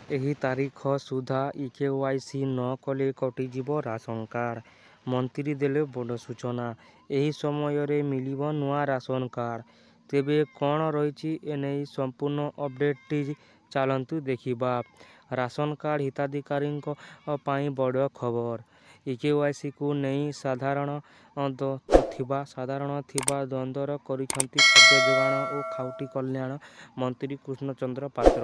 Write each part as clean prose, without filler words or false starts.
ଏହି ତାରିଖ ସୁଦ୍ଧା ଇକେୱାଇସି ନ କଲେ କଟିଯିବ ରାସନ କାର୍ଡ। ମନ୍ତ୍ରୀ ଦେଲେ ବଡ଼ ସୂଚନା। ଏହି ସମୟରେ ମିଳିବ ନୂଆ ରାସନ କାର୍ଡ। ତେବେ କ'ଣ ରହିଛି ଏନେଇ ସମ୍ପୂର୍ଣ୍ଣ ଅପଡେଟଟି ଚାଲନ୍ତୁ ଦେଖିବା। ରାସନ କାର୍ଡ ହିତାଧିକାରୀଙ୍କ ପାଇଁ ବଡ଼ ଖବର। ଇକେୱାଇସିକୁ ନେଇ ସାଧାରଣ ଥିବା ଦ୍ୱନ୍ଦ୍ୱର କରିଛନ୍ତି ଖାଦ୍ୟ ଯୋଗାଣ ଓ ଖାଉଟି କଲ୍ୟାଣ ମନ୍ତ୍ରୀ କୃଷ୍ଣଚନ୍ଦ୍ର ପାତ୍ର।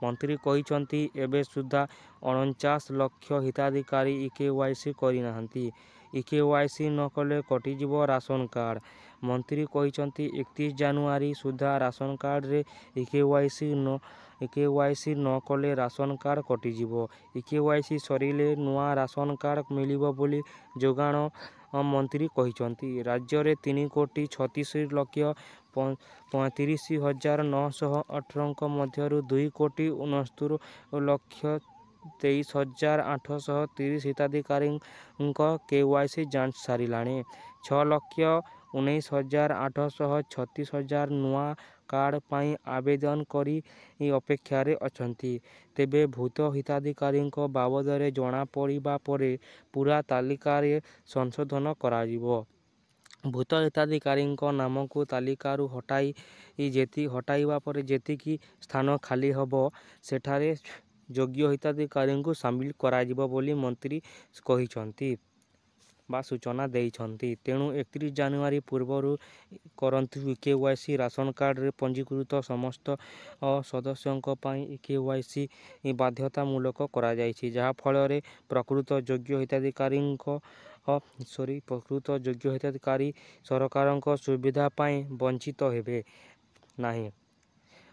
ମନ୍ତ୍ରୀ କହିଛନ୍ତି ଏବେ ସୁଦ୍ଧା ୪୯ ଲକ୍ଷ ହିତାଧିକାରୀ ଇକେୱାଇସି କରିନାହାନ୍ତି। ଇକେୱାଇସି ନ କଲେ କଟିଯିବ ରାସନ କାର୍ଡ। ମନ୍ତ୍ରୀ କହିଛନ୍ତି 31 ଜାନୁଆରୀ ସୁଦ୍ଧା ରାସନ କାର୍ଡରେ ଇକେୱାଇସି ନ କଲେ ରାସନ କାର୍ଡ କଟିଯିବ। ଇକେୱାଇସି ସରିଲେ ନୂଆ ରାସନ କାର୍ଡ ମିଳିବ ବୋଲି ଯୋଗାଣ ମନ୍ତ୍ରୀ କହିଛନ୍ତି। ରାଜ୍ୟରେ 3,36,35,918ଙ୍କ ମଧ୍ୟରୁ 2,69,23,830 ହିତାଧିକାରୀଙ୍କ କେୱାଇସି ଯାଞ୍ଚ ସରିଲାଣି। 6,19,836 ନୂଆ କାର୍ଡ ପାଇଁ ଆବେଦନ କରି ଅପେକ୍ଷାରେ ଅଛନ୍ତି। ତେବେ ଭୂତ ହିତାଧିକାରୀଙ୍କ ବାବଦରେ ଜଣାପଡ଼ିବା ପରେ ପୂରା ତାଲିକାରେ ସଂଶୋଧନ କରାଯିବ। ଭୂତ ହିତାଧିକାରୀଙ୍କ ନାମକୁ ତାଲିକାରୁ ହଟାଇବା ପରେ ଯେତିକି ସ୍ଥାନ ଖାଲି ହେବ ସେଠାରେ ଯୋଗ୍ୟ ହିତାଧିକାରୀଙ୍କୁ ସାମିଲ କରାଯିବ ବୋଲି ମନ୍ତ୍ରୀ କହିଛନ୍ତି ବା ସୂଚନା ଦେଇଛନ୍ତି। ତେଣୁ 31 ଜାନୁଆରୀ ପୂର୍ବରୁ କରନ୍ତୁ ଇକେୱାଇସି। ରାସନ କାର୍ଡରେ ପଞ୍ଜୀକୃତ ସମସ୍ତ ସଦସ୍ୟଙ୍କ ପାଇଁ ଇକେୱାଇସି ବାଧ୍ୟତାମୂଳକ କରାଯାଇଛି। ଯାହାଫଳରେ ପ୍ରକୃତ ଯୋଗ୍ୟ ହିତାଧିକାରୀ ସରକାରଙ୍କ ସୁବିଧା ପାଇଁ ବଞ୍ଚିତ ହେବେ ନାହିଁ।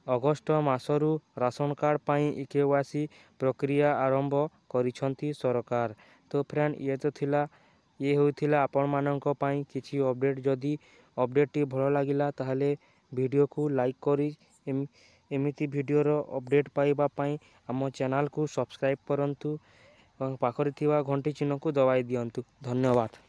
ଅଗଷ୍ଟ ମାସରୁ ରାସନ କାର୍ଡ ପାଇଁ ଇକେୱାଇସି ପ୍ରକ୍ରିୟା ଆରମ୍ଭ କରିଛନ୍ତି ସରକାର। ତ ଫ୍ରେଣ୍ଡ ଇଏ ହେଉଥିଲା ଆପଣମାନଙ୍କ ପାଇଁ କିଛି ଅପଡେଟ୍। ଯଦି ଅପଡେଟଟି ଭଲ ଲାଗିଲା ତାହେଲେ ଭିଡ଼ିଓକୁ ଲାଇକ୍ କରି ଏମିତି ଭିଡ଼ିଓର ଅପଡେଟ୍ ପାଇବା ପାଇଁ ଆମ ଚ୍ୟାନେଲକୁ ସବସ୍କ୍ରାଇବ୍ କରନ୍ତୁ। ପାଖରେ ଥିବା ଘଣ୍ଟି ଚିହ୍ନକୁ ଦବାଇ ଦିଅନ୍ତୁ। ଧନ୍ୟବାଦ।